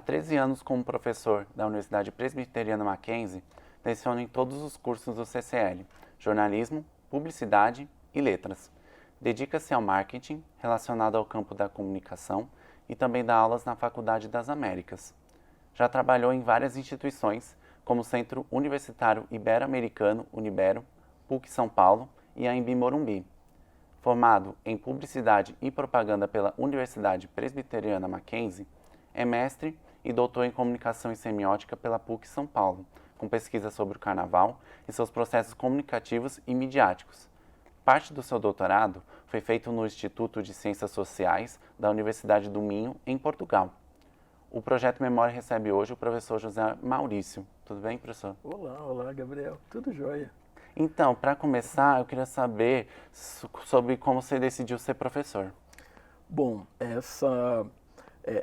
13 anos como professor da Universidade Presbiteriana Mackenzie, leciono em todos os cursos do CCL, jornalismo, publicidade e letras. Dedica-se ao marketing relacionado ao campo da comunicação e também dá aulas na Faculdade das Américas. Já trabalhou em várias instituições, como o Centro Universitário Ibero-Americano, Unibero, PUC São Paulo e a Anhembi Morumbi. Formado em Publicidade e Propaganda pela Universidade Presbiteriana Mackenzie, é mestre e doutor em Comunicação e Semiótica pela PUC São Paulo, com pesquisa sobre o Carnaval e seus processos comunicativos e midiáticos. Parte do seu doutorado foi feito no Instituto de Ciências Sociais da Universidade do Minho, em Portugal. O projeto Memória recebe hoje o professor José Maurício. Tudo bem, professor? Olá, Gabriel. Tudo jóia. Então, para começar, eu queria saber sobre como você decidiu ser professor. Bom,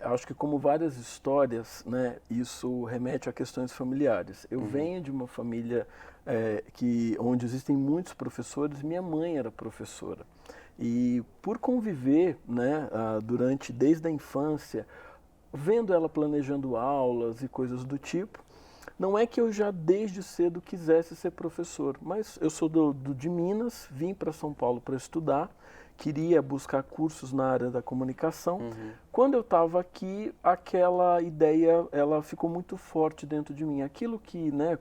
acho que como várias histórias, né, isso remete a questões familiares. Eu venho de uma família onde existem muitos professores. Minha mãe era professora. E por conviver, né, desde a infância, vendo ela planejando aulas e coisas do tipo, não é que eu já desde cedo quisesse ser professor, mas eu sou de Minas, vim para São Paulo para estudar, queria buscar cursos na área da comunicação. Quando eu estava aqui, aquela ideia ela ficou muito forte dentro de mim. Aquilo que, né,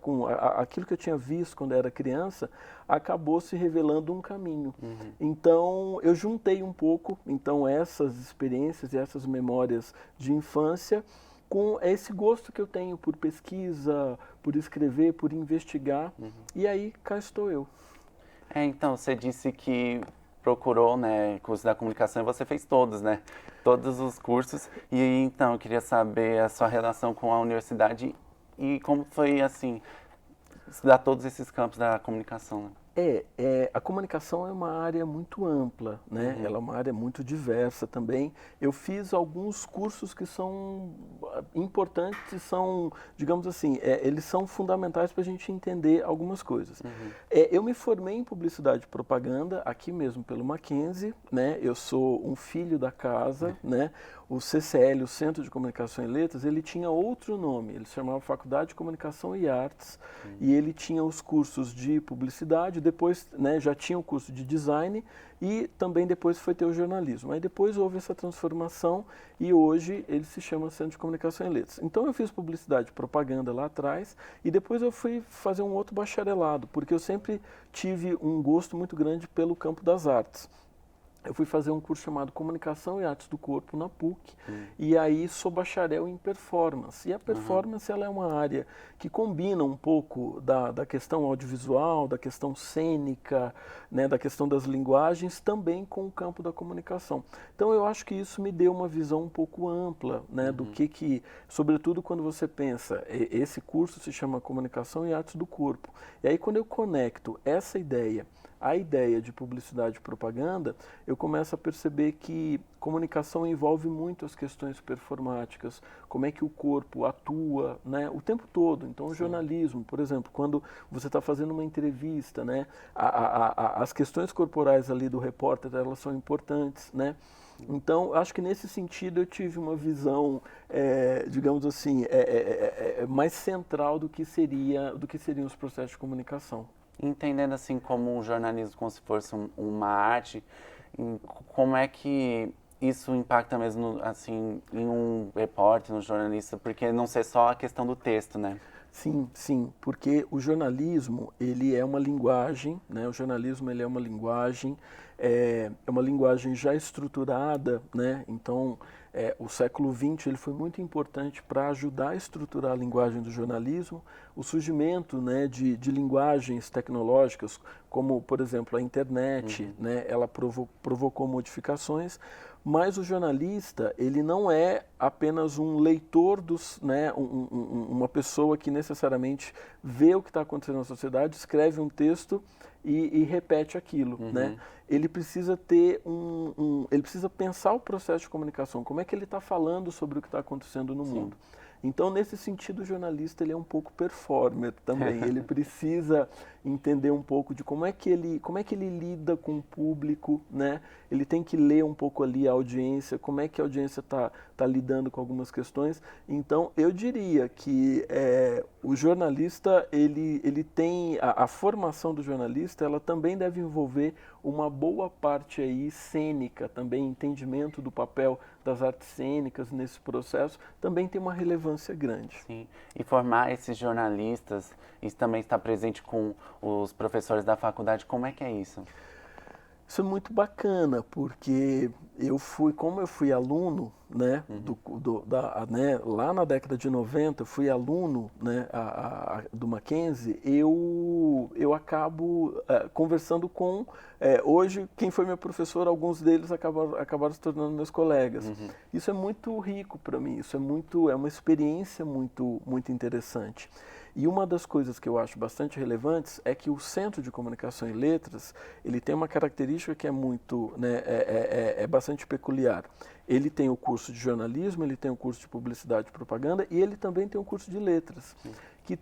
aquilo que eu tinha visto quando eu era criança, acabou se revelando um caminho. Então, eu juntei um pouco essas experiências e essas memórias de infância com esse gosto que eu tenho por pesquisa, por escrever, por investigar. E aí, cá estou eu. Então, você disse que procurou, né, curso da comunicação e você fez todos, né? Todos os cursos. E então, eu queria saber a sua relação com a universidade e como foi, assim, estudar todos esses campos da comunicação, né? A comunicação é uma área muito ampla, né? Ela é uma área muito diversa também. Eu fiz alguns cursos que são importantes, são, digamos assim, eles são fundamentais para a gente entender algumas coisas. Eu me formei em publicidade e propaganda aqui mesmo pelo Mackenzie, né? Eu sou um filho da casa, né? O CCL, o Centro de Comunicação e Letras, ele tinha outro nome, ele se chamava Faculdade de Comunicação e Artes, e ele tinha os cursos de publicidade, depois, né, já tinha o curso de design e também depois foi ter o jornalismo. Aí depois houve essa transformação e hoje ele se chama Centro de Comunicação e Letras. Então eu fiz publicidade e propaganda lá atrás e depois eu fui fazer um outro bacharelado, porque eu sempre tive um gosto muito grande pelo campo das artes. Eu fui fazer um curso chamado Comunicação e Artes do Corpo na PUC, e aí sou bacharel em performance. E a performance ela é uma área que combina um pouco da questão audiovisual, da questão cênica, né, da questão das linguagens, também com o campo da comunicação. Então eu acho que isso me deu uma visão um pouco ampla, né, do que, sobretudo quando você pensa, esse curso se chama Comunicação e Artes do Corpo. E aí quando eu conecto essa ideia a ideia de publicidade e propaganda, eu começo a perceber que comunicação envolve muito as questões performáticas, como é que o corpo atua, né, o tempo todo. Então, o jornalismo, por exemplo, quando você está fazendo uma entrevista, né, as questões corporais ali do repórter, elas são importantes, né? Então, acho que nesse sentido eu tive uma visão, digamos assim, mais central do que seriam os processos de comunicação. Entendendo assim como um jornalismo, como se fosse uma arte, como é que isso impacta mesmo assim em um repórter, um jornalista, porque não ser só a questão do texto, né? Sim, porque o jornalismo ele é uma linguagem, né? O jornalismo ele é uma linguagem já estruturada, né? Então o século XX ele foi muito importante para ajudar a estruturar a linguagem do jornalismo, o surgimento, né, de linguagens tecnológicas, como por exemplo a internet, né? Ela provocou modificações. Mas o jornalista, ele não é apenas um leitor né, uma pessoa que necessariamente vê o que está acontecendo na sociedade, escreve um texto e repete aquilo, né? Ele precisa ter ele precisa pensar o processo de comunicação, como é que ele está falando sobre o que está acontecendo no mundo. Então, nesse sentido, o jornalista ele é um pouco performer também. Ele precisa entender um pouco de como é que ele lida com o público, né? Ele tem que ler um pouco ali a audiência, como é que a audiência tá lidando com algumas questões. Então, eu diria que o jornalista, ele tem a formação do jornalista, ela também deve envolver uma boa parte aí cênica, também entendimento do papel das artes cênicas nesse processo, também tem uma relevância grande. Sim, e formar esses jornalistas, isso também está presente com os professores da faculdade, como é que é isso? Isso é muito bacana, porque como eu fui aluno, né, né, lá na década de 90, eu fui aluno, né, do Mackenzie, eu acabo conversando com, hoje, quem foi meu professor, alguns deles acabaram se tornando meus colegas. Isso é muito rico para mim, é uma experiência muito, muito interessante. E uma das coisas que eu acho bastante relevantes é que o Centro de Comunicação e Letras, ele tem uma característica que é muito, né, bastante peculiar. Ele tem o curso de jornalismo, ele tem o curso de publicidade e propaganda e ele também tem o curso de letras, que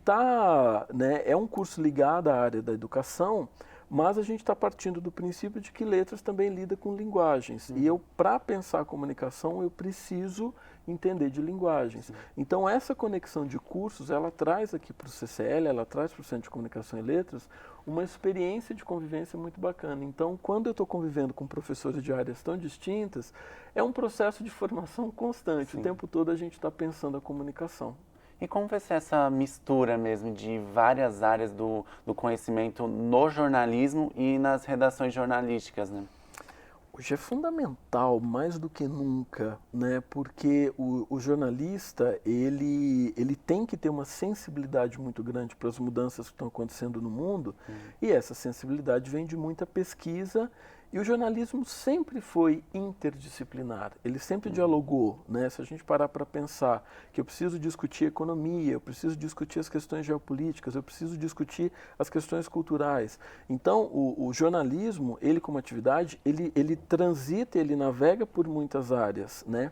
né, é um curso ligado à área da educação, mas a gente está partindo do princípio de que letras também lida com linguagens. E para pensar a comunicação, eu preciso entender de linguagens. Então, essa conexão de cursos, ela traz aqui para o CCL, ela traz para o Centro de Comunicação e Letras, uma experiência de convivência muito bacana. Então, quando eu estou convivendo com professores de áreas tão distintas, é um processo de formação constante. O tempo todo a gente está pensando a comunicação. E como vai ser essa mistura mesmo de várias áreas do conhecimento no jornalismo e nas redações jornalísticas, né? Hoje é fundamental, mais do que nunca, né? Porque o jornalista, ele tem que ter uma sensibilidade muito grande para as mudanças que estão acontecendo no mundo, e essa sensibilidade vem de muita pesquisa. E o jornalismo sempre foi interdisciplinar, ele sempre dialogou, né? Se a gente parar para pensar que eu preciso discutir economia, eu preciso discutir as questões geopolíticas, eu preciso discutir as questões culturais. Então, o jornalismo, ele como atividade, ele transita, ele navega por muitas áreas, né?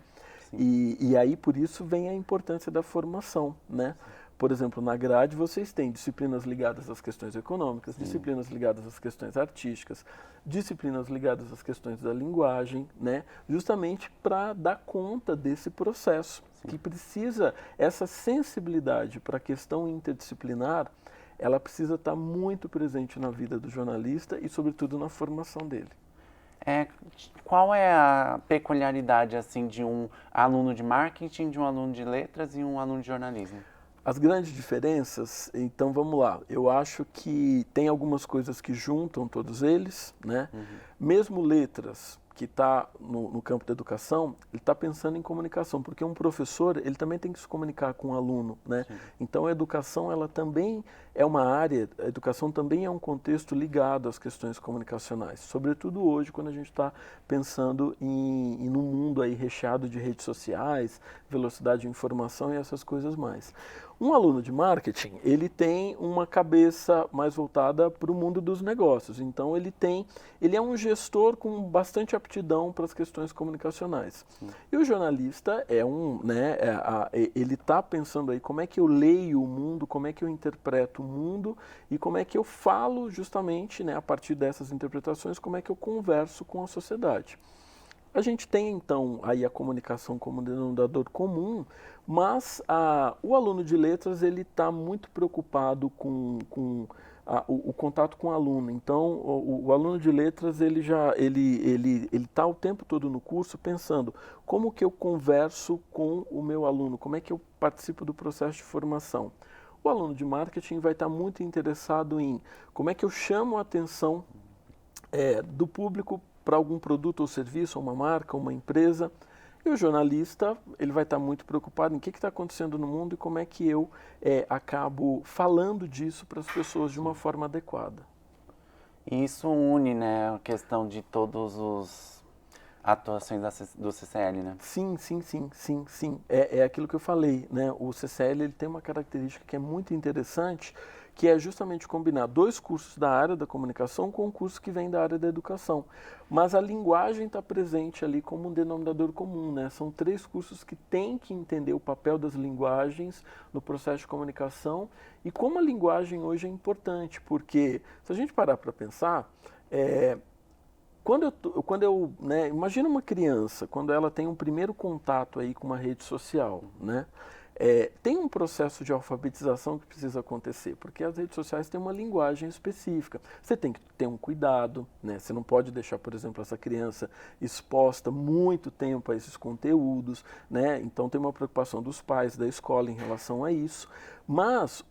E aí, por isso, vem a importância da formação, né? Por exemplo, na grade vocês têm disciplinas ligadas às questões econômicas, disciplinas ligadas às questões artísticas, disciplinas ligadas às questões da linguagem, né? Justamente para dar conta desse processo, que precisa, essa sensibilidade para a questão interdisciplinar, ela precisa estar muito presente na vida do jornalista e, sobretudo, na formação dele. Qual é a peculiaridade assim, de um aluno de marketing, de um aluno de letras e um aluno de jornalismo? As grandes diferenças, então vamos lá, eu acho que tem algumas coisas que juntam todos eles, né? Mesmo letras, que está no campo da educação, ele está pensando em comunicação, porque um professor, ele também tem que se comunicar com o aluno, né? Então a educação, ela também é uma área, a educação também é um contexto ligado às questões comunicacionais, sobretudo hoje, quando a gente está pensando em um mundo aí recheado de redes sociais, velocidade de informação e essas coisas mais. Um aluno de marketing, ele tem uma cabeça mais voltada para o mundo dos negócios. Então, ele é um gestor com bastante aptidão para as questões comunicacionais. E o jornalista ele está pensando aí como é que eu leio o mundo, como é que eu interpreto o mundo e como é que eu falo justamente, né, a partir dessas interpretações, como é que eu converso com a sociedade. A gente tem, então, aí a comunicação como denominador comum, mas o aluno de letras, ele está muito preocupado com o contato com o aluno. Então, o aluno de letras, ele está o tempo todo no curso pensando como que eu converso com o meu aluno, como é que eu participo do processo de formação. O aluno de marketing vai estar muito interessado em como é que eu chamo a atenção do público para algum produto ou serviço, uma marca, uma empresa. E o jornalista, ele vai estar muito preocupado em o que está acontecendo no mundo e como é que eu acabo falando disso para as pessoas de uma forma adequada. E isso une, né, a questão de todos os atuações do CCL, né? Sim. É aquilo que eu falei, né? O CCL, ele tem uma característica que é muito interessante, que é justamente combinar 2 cursos da área da comunicação com um curso que vem da área da educação. Mas a linguagem está presente ali como um denominador comum, né? São 3 cursos que têm que entender o papel das linguagens no processo de comunicação e como a linguagem hoje é importante, porque se a gente parar para pensar, né, imagina uma criança, quando ela tem um primeiro contato aí com uma rede social, né? Tem um processo de alfabetização que precisa acontecer, porque as redes sociais têm uma linguagem específica. Você tem que ter um cuidado, né? Você não pode deixar, por exemplo, essa criança exposta muito tempo a esses conteúdos, né? Então tem uma preocupação dos pais, da escola em relação a isso. Mas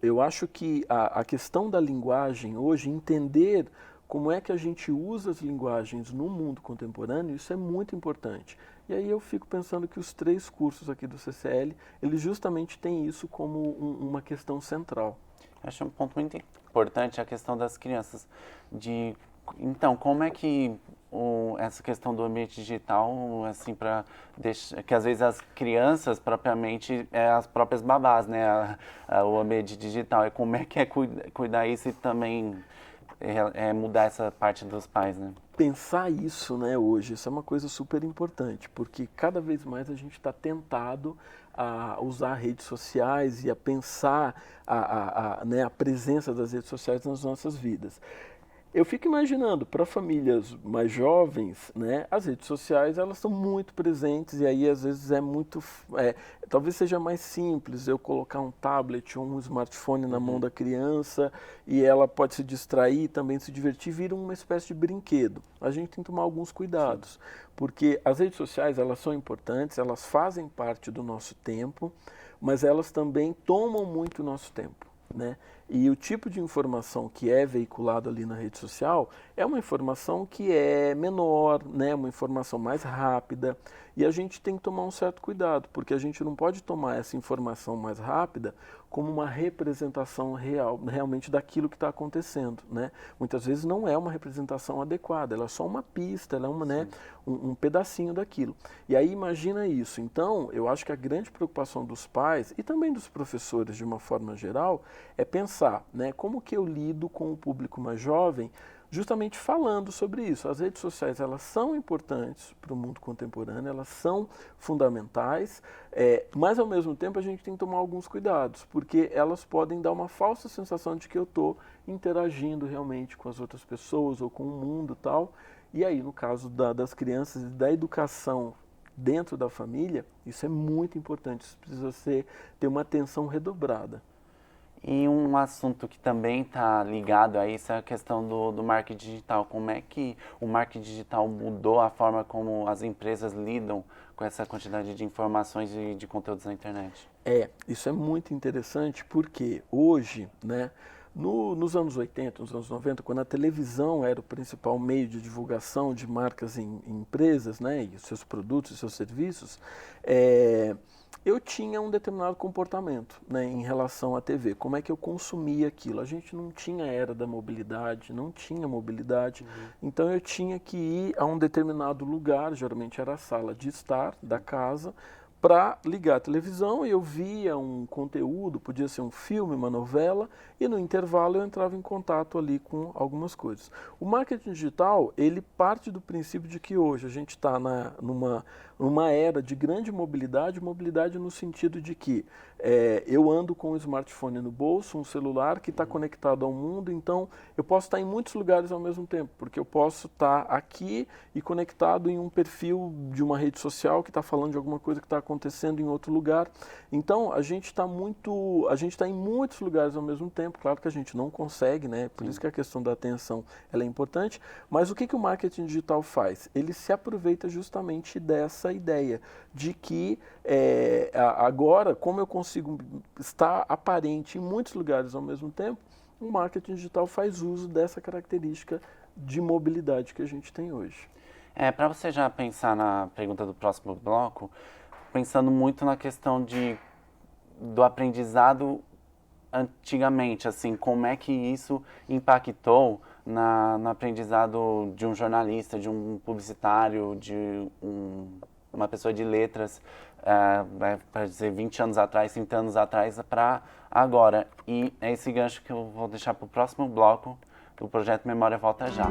eu acho que a questão da linguagem hoje, entender como é que a gente usa as linguagens no mundo contemporâneo, isso é muito importante. E aí eu fico pensando que os 3 cursos aqui do CCL, eles justamente têm isso como uma questão central. Acho um ponto muito importante a questão das crianças. Então, como é que essa questão do ambiente digital, assim, para deixar que às vezes as crianças propriamente as próprias babás, né, o ambiente digital, e como é que é cuidar isso e também mudar essa parte dos pais, né? Pensar isso, né, hoje, isso é uma coisa super importante, porque cada vez mais a gente está tentado a usar redes sociais e a pensar né, a presença das redes sociais nas nossas vidas. Eu fico imaginando, para famílias mais jovens, né, as redes sociais elas estão muito presentes e aí às vezes talvez seja mais simples eu colocar um tablet ou um smartphone na mão da criança e ela pode se distrair, também se divertir, vira uma espécie de brinquedo. A gente tem que tomar alguns cuidados, porque as redes sociais elas são importantes, elas fazem parte do nosso tempo, mas elas também tomam muito nosso tempo, né? E o tipo de informação que é veiculado ali na rede social é uma informação que é menor, né? Uma informação mais rápida. E a gente tem que tomar um certo cuidado, porque a gente não pode tomar essa informação mais rápida como uma representação realmente daquilo que está acontecendo, né? Muitas vezes não é uma representação adequada, ela é só uma pista, ela é né, um pedacinho daquilo. E aí imagina isso. Então, eu acho que a grande preocupação dos pais e também dos professores de uma forma geral é pensar, né, como que eu lido com o público mais jovem, justamente falando sobre isso. As redes sociais elas são importantes para o mundo contemporâneo, elas são fundamentais, mas ao mesmo tempo a gente tem que tomar alguns cuidados, porque elas podem dar uma falsa sensação de que eu estou interagindo realmente com as outras pessoas ou com o mundo e tal. E aí, no caso das crianças e da educação dentro da família, isso é muito importante, isso precisa ter uma atenção redobrada. E um assunto que também está ligado a isso é a questão do marketing digital. Como é que o marketing digital mudou a forma como as empresas lidam com essa quantidade de informações e de conteúdos na internet? Isso é muito interessante porque hoje, né, nos anos 80, nos anos 90, quando a televisão era o principal meio de divulgação de marcas em empresas, né, e os seus produtos e seus serviços, eu tinha um determinado comportamento, né, em relação à TV. Como é que eu consumia aquilo? A gente não tinha era da mobilidade, não tinha mobilidade, então eu tinha que ir a um determinado lugar, geralmente era a sala de estar da casa, para ligar a televisão e eu via um conteúdo, podia ser um filme, uma novela, e no intervalo eu entrava em contato ali com algumas coisas. O marketing digital, ele parte do princípio de que hoje a gente está numa era de grande mobilidade no sentido de que eu ando com um smartphone no bolso, um celular que está conectado ao mundo, então eu posso estar em muitos lugares ao mesmo tempo, porque eu posso estar aqui e conectado em um perfil de uma rede social que está falando de alguma coisa que está acontecendo em outro lugar. Então a gente está em muitos lugares ao mesmo tempo, claro que a gente não consegue, né? Por isso que a questão da atenção ela é importante, mas o que o marketing digital faz? Ele se aproveita justamente dessa ideia de que agora, como eu consigo estar aparente em muitos lugares ao mesmo tempo, o marketing digital faz uso dessa característica de mobilidade que a gente tem hoje. Para você já pensar na pergunta do próximo bloco, pensando muito na questão do aprendizado antigamente, assim, como é que isso impactou no aprendizado de um jornalista, de um publicitário, de um uma pessoa de letras, para dizer 20 anos atrás, 30 anos atrás, para agora. E é esse gancho que eu vou deixar para o próximo bloco do projeto Memória Volta Já.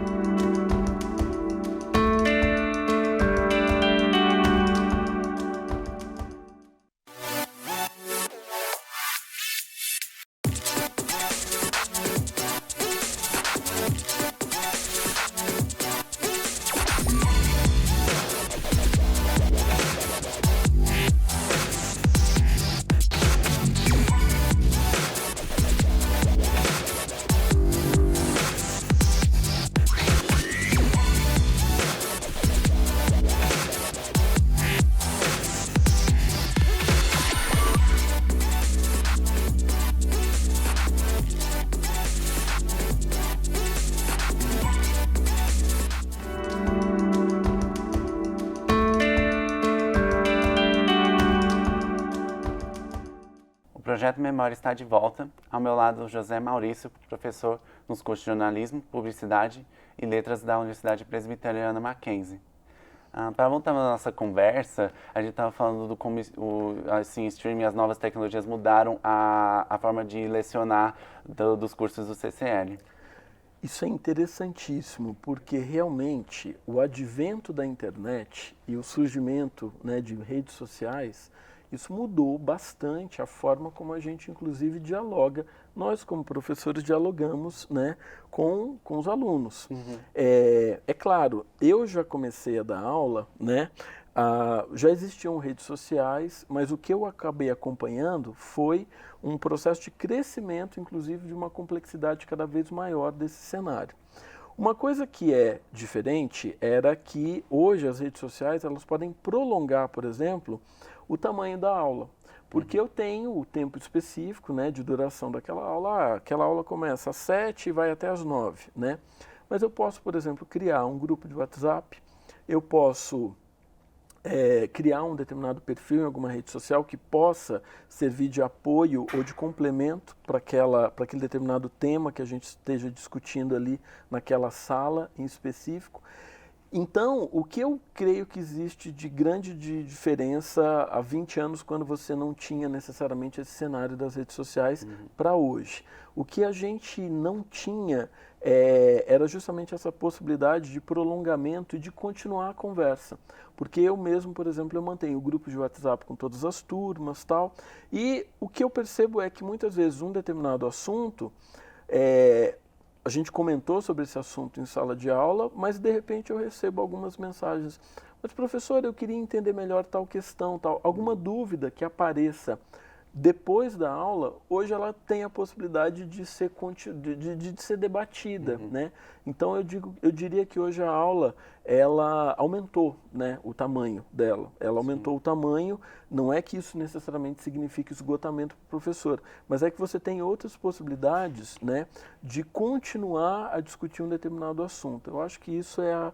O projeto Memória está de volta. Ao meu lado, José Maurício, professor nos cursos de jornalismo, publicidade e letras da Universidade Presbiteriana Mackenzie. Para voltar na nossa conversa, a gente estava falando do como o streaming e as novas tecnologias mudaram a forma de lecionar dos cursos do CCL. Isso é interessantíssimo, porque realmente o advento da internet e o surgimento, né, de redes sociais, isso mudou bastante a forma como a gente, inclusive, dialoga. Nós, como professores, dialogamos, né, com os alunos. É claro, eu já comecei a dar aula, né, já existiam redes sociais, mas o que eu acabei acompanhando foi um processo de crescimento, inclusive, de uma complexidade cada vez maior desse cenário. Uma coisa que é diferente era que hoje as redes sociais elas podem prolongar, por exemplo, o tamanho da aula, porque eu tenho o tempo específico, né, de duração daquela aula. Aquela aula começa às 7 e vai até às 9, né? Mas eu posso, por exemplo, criar um grupo de WhatsApp, eu posso criar um determinado perfil em alguma rede social que possa servir de apoio ou de complemento para aquele determinado tema que a gente esteja discutindo ali naquela sala em específico. Então, o que eu creio que existe de grande diferença há 20 anos, quando você não tinha necessariamente esse cenário das redes sociais, para hoje? O que a gente não tinha era justamente essa possibilidade de prolongamento e de continuar a conversa. Porque eu mesmo, por exemplo, eu mantenho grupos de WhatsApp com todas as turmas, tal, e o que eu percebo é que muitas vezes um determinado assunto a gente comentou sobre esse assunto em sala de aula, mas de repente eu recebo algumas mensagens. Mas, professor, eu queria entender melhor tal questão, tal. Alguma dúvida que apareça depois da aula, hoje ela tem a possibilidade de ser debatida, né? Então eu diria que hoje a aula ela aumentou, né, o tamanho dela. Ela aumentou o tamanho, não é que isso necessariamente signifique esgotamento para o professor, mas é que você tem outras possibilidades, né, de continuar a discutir um determinado assunto. Eu acho que isso é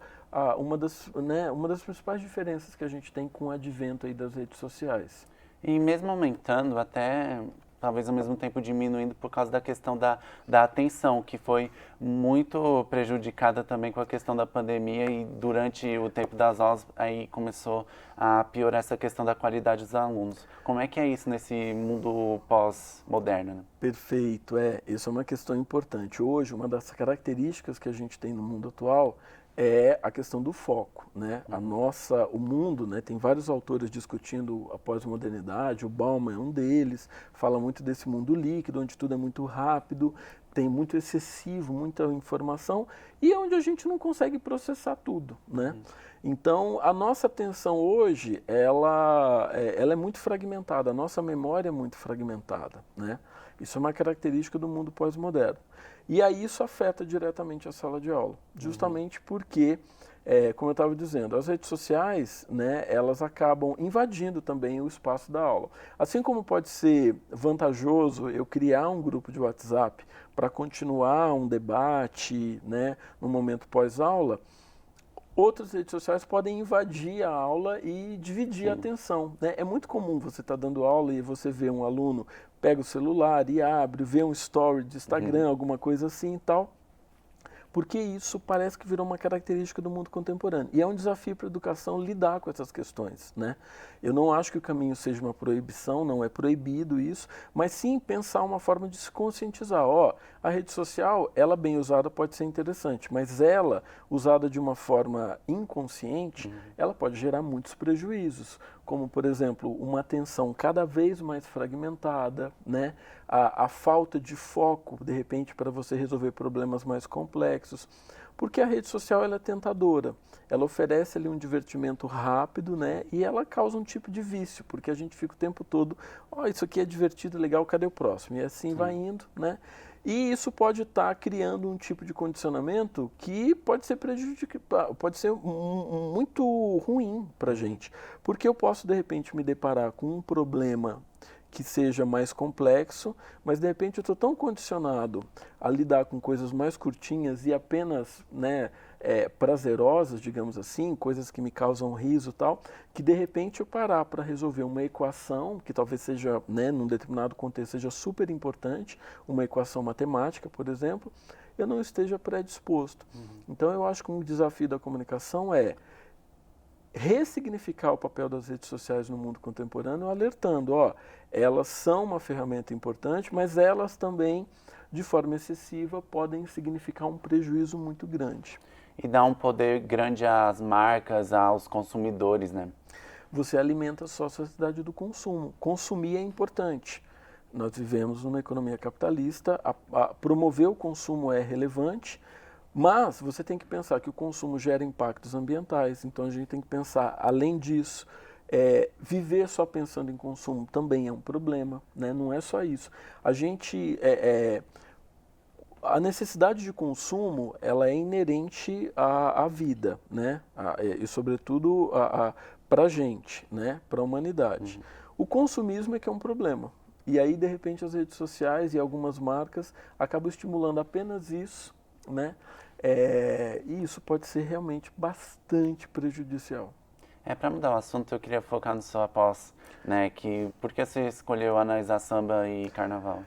uma das principais diferenças que a gente tem com o advento aí das redes sociais. E mesmo aumentando, até talvez ao mesmo tempo diminuindo por causa da questão da atenção, que foi muito prejudicada também com a questão da pandemia, e durante o tempo das aulas aí começou a piorar essa questão da qualidade dos alunos. Como é que é isso nesse mundo pós-moderno, né? Perfeito, isso é uma questão importante. Hoje, uma das características que a gente tem no mundo atual é a questão do foco, né? O mundo, né? Tem vários autores discutindo a pós-modernidade, o Bauman é um deles, fala muito desse mundo líquido, onde tudo é muito rápido, tem muito excessivo, muita informação, e onde a gente não consegue processar tudo, né? Então, a nossa atenção hoje, ela é muito fragmentada, a nossa memória é muito fragmentada, né? Isso é uma característica do mundo pós-moderno. E aí isso afeta diretamente a sala de aula, justamente porque, como eu estava dizendo, as redes sociais, né, elas acabam invadindo também o espaço da aula. Assim como pode ser vantajoso eu criar um grupo de WhatsApp para continuar um debate, né, no momento pós-aula, outras redes sociais podem invadir a aula e dividir a atenção, né? É muito comum você estar dando aula e você vê um aluno, pega o celular e abre, vê um story de Instagram, alguma coisa assim e tal. porque isso parece que virou uma característica do mundo contemporâneo. E é um desafio para a educação lidar com essas questões, né? Eu não acho que o caminho seja uma proibição, não é proibido isso, mas sim pensar uma forma de se conscientizar. A rede social, ela bem usada pode ser interessante, mas ela, usada de uma forma inconsciente, ela pode gerar muitos prejuízos, como, por exemplo, uma atenção cada vez mais fragmentada, né? A falta de foco, de repente, para você resolver problemas mais complexos, porque a rede social ela é tentadora, ela oferece ali um divertimento rápido, né? E ela causa um tipo de vício, porque a gente fica o tempo todo, isso aqui é divertido, legal, cadê o próximo? E assim vai indo, né? E isso pode estar criando um tipo de condicionamento que pode ser pode ser muito ruim para a gente, porque eu posso de repente me deparar com um problema que seja mais complexo, mas de repente eu estou tão condicionado a lidar com coisas mais curtinhas e apenas, né, prazerosas, digamos assim, coisas que me causam riso e tal, que de repente eu parar para resolver uma equação, que talvez seja, né, num determinado contexto, seja super importante, uma equação matemática, por exemplo, eu não esteja predisposto. Então eu acho que um desafio da comunicação é ressignificar o papel das redes sociais no mundo contemporâneo, alertando, elas são uma ferramenta importante, mas elas também, de forma excessiva, podem significar um prejuízo muito grande. E dá um poder grande às marcas, aos consumidores, né? Você alimenta só a sociedade do consumo. Consumir é importante. Nós vivemos numa economia capitalista, promover o consumo é relevante, mas você tem que pensar que o consumo gera impactos ambientais, então a gente tem que pensar, além disso, viver só pensando em consumo também é um problema, né? Não é só isso. A necessidade de consumo, ela é inerente à vida, né? E sobretudo para a gente, né? Para a humanidade. O consumismo é que é um problema. E aí, de repente, as redes sociais e algumas marcas acabam estimulando apenas isso, né? E isso pode ser realmente bastante prejudicial. Para mudar o assunto, eu queria focar no seu após, né? Por que você escolheu analisar samba e carnaval?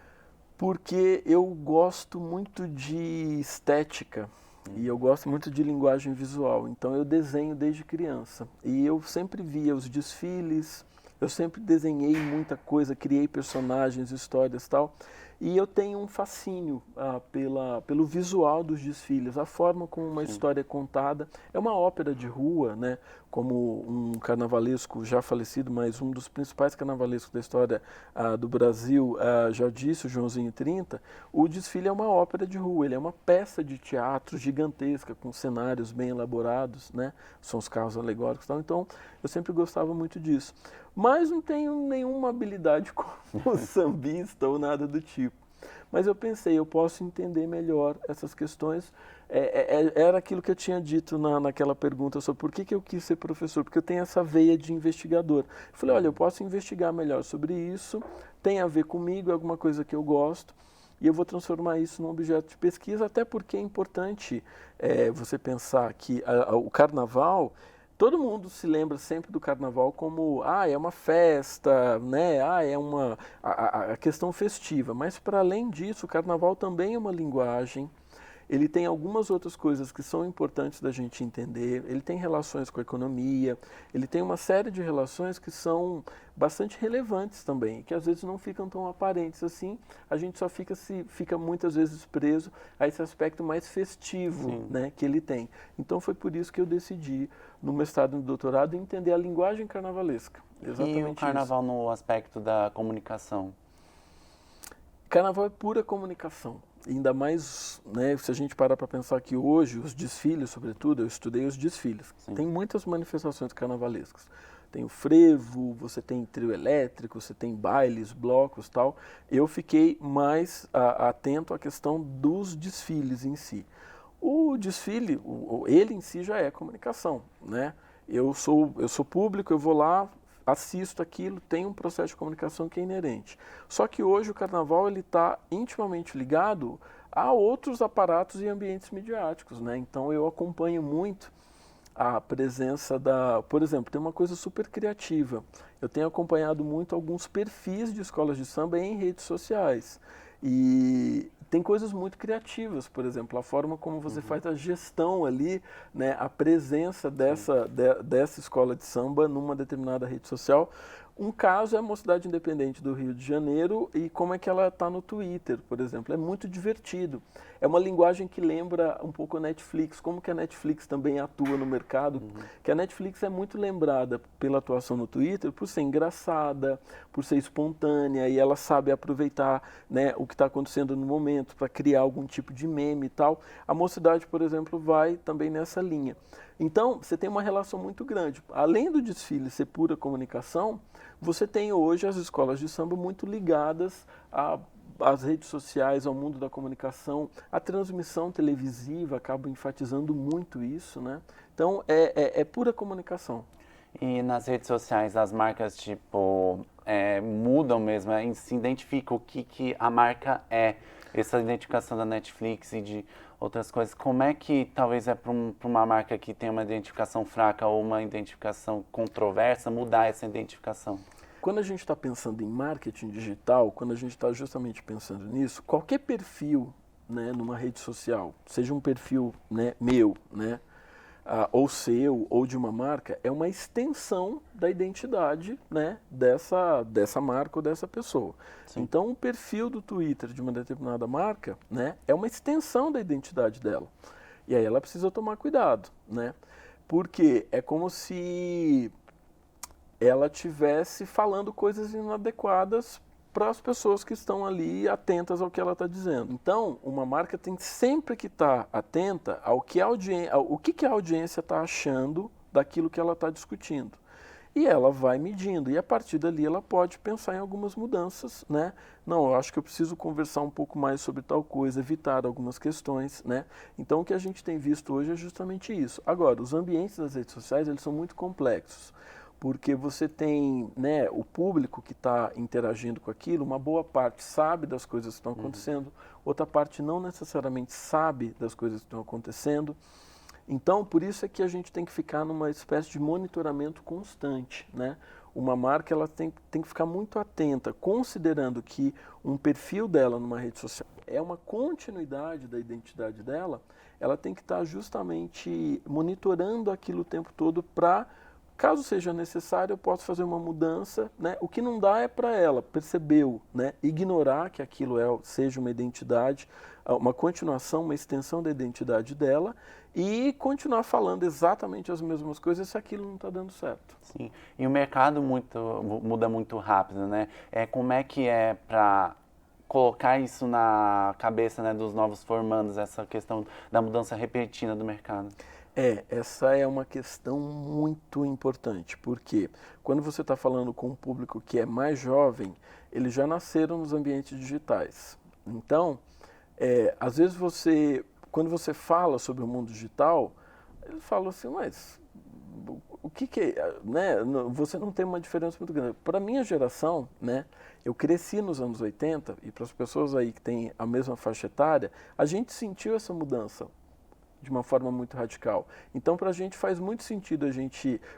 Porque eu gosto muito de estética e eu gosto muito de linguagem visual. Então eu desenho desde criança e eu sempre via os desfiles, eu sempre desenhei muita coisa, criei personagens, histórias e tal. E eu tenho um fascínio pelo visual dos desfiles, a forma como uma história é contada. É uma ópera de rua, né? Como um carnavalesco já falecido, mas um dos principais carnavalescos da história do Brasil, já disse, o Joãozinho 30, o desfile é uma ópera de rua, ele é uma peça de teatro gigantesca, com cenários bem elaborados, né? São os carros alegóricos e tal. Então, eu sempre gostava muito disso. Mas não tenho nenhuma habilidade como sambista ou nada do tipo. Mas eu pensei, eu posso entender melhor essas questões. Era aquilo que eu tinha dito naquela pergunta sobre por que eu quis ser professor, porque eu tenho essa veia de investigador. Eu falei, olha, eu posso investigar melhor sobre isso, tem a ver comigo, é alguma coisa que eu gosto, e eu vou transformar isso num objeto de pesquisa, até porque é importante você pensar que o carnaval... Todo mundo se lembra sempre do carnaval como, é uma festa, né? É a questão festiva. Mas, para além disso, o carnaval também é uma linguagem. Ele tem algumas outras coisas que são importantes da gente entender. Ele tem relações com a economia. Ele tem uma série de relações que são bastante relevantes também, que às vezes não ficam tão aparentes assim. A gente só fica muitas vezes preso a esse aspecto mais festivo, né, que ele tem. Então foi por isso que eu decidi, no mestrado e no doutorado, entender a linguagem carnavalesca. Exatamente. E o carnaval no aspecto da comunicação? Carnaval é pura comunicação. Ainda mais, né, se a gente parar para pensar que hoje os desfiles, sobretudo, eu estudei os desfiles. Tem muitas manifestações carnavalescas. Tem o frevo, você tem trio elétrico, você tem bailes, blocos, tal. Eu fiquei mais atento à questão dos desfiles em si. O desfile, ele em si já é comunicação, né? Eu sou público, eu vou lá, assisto aquilo, tem um processo de comunicação que é inerente. Só que hoje o carnaval ele está intimamente ligado a outros aparatos e ambientes midiáticos, né? Então eu acompanho muito a presença por exemplo, tem uma coisa super criativa. Eu tenho acompanhado muito alguns perfis de escolas de samba em redes sociais. E tem coisas muito criativas, por exemplo, a forma como você faz a gestão ali, né, a presença dessa escola de samba numa determinada rede social. Um caso é a Mocidade Independente do Rio de Janeiro e como é que ela está no Twitter, por exemplo. É muito divertido. É uma linguagem que lembra um pouco a Netflix, como que a Netflix também atua no mercado, que a Netflix é muito lembrada pela atuação no Twitter por ser engraçada, por ser espontânea, e ela sabe aproveitar, né, o que está acontecendo no momento para criar algum tipo de meme e tal. A Mocidade, por exemplo, vai também nessa linha. Então, você tem uma relação muito grande. Além do desfile ser pura comunicação, você tem hoje as escolas de samba muito ligadas às redes sociais, ao mundo da comunicação. A transmissão televisiva acaba enfatizando muito isso, né? Então, é pura comunicação. E nas redes sociais as marcas, tipo, mudam mesmo, se identifica o que a marca é. Essa identificação da Netflix e de outras coisas, como é que talvez para uma marca que tem uma identificação fraca ou uma identificação controversa, mudar essa identificação? Quando a gente está pensando em marketing digital, quando a gente está justamente pensando nisso, qualquer perfil, né, numa rede social, seja um perfil, né, meu, né, ou seu, ou de uma marca, é uma extensão da identidade, né, dessa marca ou dessa pessoa. Sim. Então, o perfil do Twitter de uma determinada marca, né, é uma extensão da identidade dela. E aí ela precisa tomar cuidado, né, porque é como se ela estivesse falando coisas inadequadas para as pessoas que estão ali atentas ao que ela está dizendo. Então, uma marca tem sempre que estar atenta ao que a audiência está achando daquilo que ela está discutindo. E ela vai medindo, e a partir dali ela pode pensar em algumas mudanças, né? Não, eu acho que eu preciso conversar um pouco mais sobre tal coisa, evitar algumas questões, né? Então, o que a gente tem visto hoje é justamente isso. Agora, os ambientes das redes sociais, eles são muito complexos, porque você tem, né, o público que está interagindo com aquilo, uma boa parte sabe das coisas que estão acontecendo, outra parte não necessariamente sabe das coisas que estão acontecendo. Então, por isso é que a gente tem que ficar numa espécie de monitoramento constante, né? Uma marca ela tem que ficar muito atenta, considerando que um perfil dela numa rede social é uma continuidade da identidade dela, ela tem que estar justamente monitorando aquilo o tempo todo para, caso seja necessário, eu posso fazer uma mudança, né? O que não dá é para ela, percebeu, né? Ignorar que aquilo seja uma identidade, uma continuação, uma extensão da identidade dela e continuar falando exatamente as mesmas coisas se aquilo não está dando certo. Sim, e o mercado muda muito rápido, né? Como é que é para colocar isso na cabeça, né, dos novos formandos, essa questão da mudança repentina do mercado? Essa é uma questão muito importante, porque quando você está falando com um público que é mais jovem, eles já nasceram nos ambientes digitais. Então, às vezes quando você fala sobre o mundo digital, eles falam assim, mas o que é, né? Você não tem uma diferença muito grande. Para a minha geração, né, eu cresci nos anos 80, e para as pessoas aí que têm a mesma faixa etária, a gente sentiu essa mudança de uma forma muito radical. Então, para a gente faz muito sentido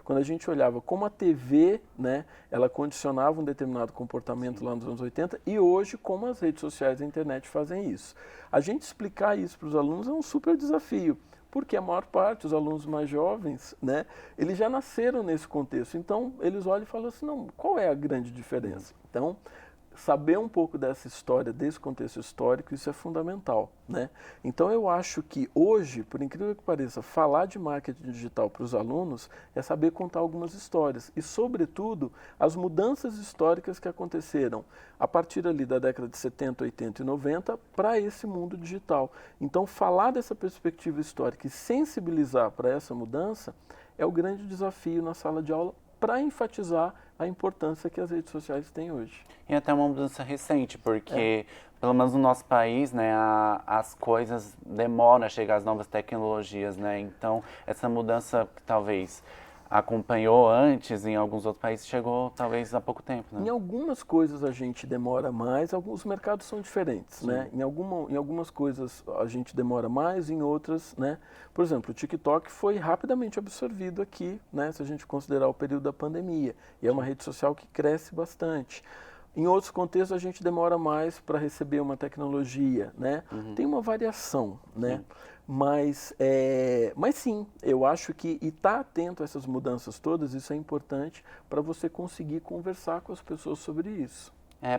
quando a gente olhava como a TV, né, ela condicionava um determinado comportamento lá nos anos 80 e hoje como as redes sociais e a internet fazem isso. A gente explicar isso para os alunos é um super desafio, porque a maior parte dos alunos mais jovens, né, eles já nasceram nesse contexto. Então, eles olham e falam assim, não, qual é a grande diferença? Então, saber um pouco dessa história, desse contexto histórico, isso é fundamental, né? Então eu acho que hoje, por incrível que pareça, falar de marketing digital para os alunos é saber contar algumas histórias e, sobretudo, as mudanças históricas que aconteceram a partir ali da década de 70, 80 e 90 para esse mundo digital. Então falar dessa perspectiva histórica e sensibilizar para essa mudança é o grande desafio na sala de aula para enfatizar a importância que as redes sociais têm hoje. E até uma mudança recente, porque, pelo menos no nosso país, né, as coisas demoram a chegar às novas tecnologias, né? Então, essa mudança que talvez acompanhou antes em alguns outros países, chegou talvez há pouco tempo, né? Em algumas coisas a gente demora mais, alguns mercados são diferentes, sim, né? Em algumas coisas a gente demora mais, em outras, né? Por exemplo, o TikTok foi rapidamente absorvido aqui, né? Se a gente considerar o período da pandemia, e é uma rede social que cresce bastante. Em outros contextos, a gente demora mais para receber uma tecnologia, né? Tem uma variação, né? Mas sim, eu acho que estar atento a essas mudanças todas, isso é importante para você conseguir conversar com as pessoas sobre isso.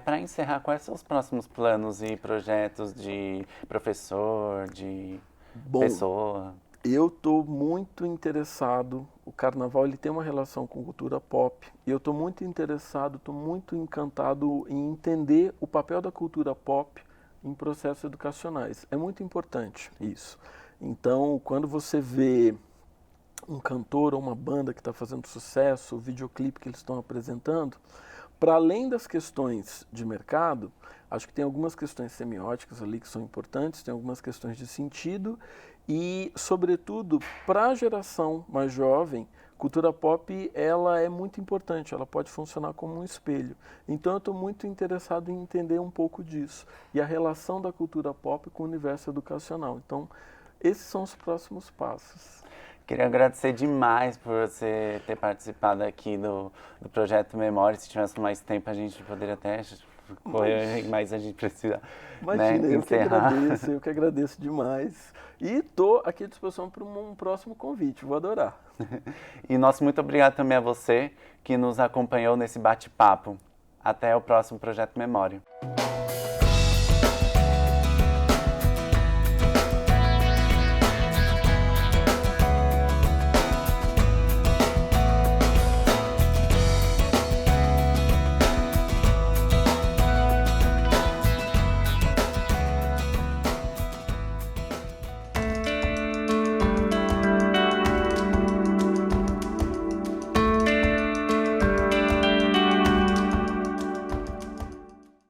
Para encerrar, quais são os próximos planos e projetos de professor, de Bom, pessoa? eu estou muito interessado, o carnaval ele tem uma relação com cultura pop, e eu estou muito interessado, estou muito encantado em entender o papel da cultura pop em processos educacionais. É muito importante isso. Então, quando você vê um cantor ou uma banda que está fazendo sucesso, o videoclipe que eles estão apresentando, para além das questões de mercado, acho que tem algumas questões semióticas ali que são importantes, tem algumas questões de sentido e, sobretudo, para a geração mais jovem, cultura pop ela é muito importante, ela pode funcionar como um espelho. Então eu estou muito interessado em entender um pouco disso e a relação da cultura pop com o universo educacional. Então, esses são os próximos passos. Queria agradecer demais por você ter participado aqui do Projeto Memória. Se tivesse mais tempo, a gente poderia até correr, mas a gente precisa, Imagina, né, encerrar. eu que agradeço demais. E estou aqui à disposição para um próximo convite, vou adorar. E nosso muito obrigado também a você que nos acompanhou nesse bate-papo. Até o próximo Projeto Memória.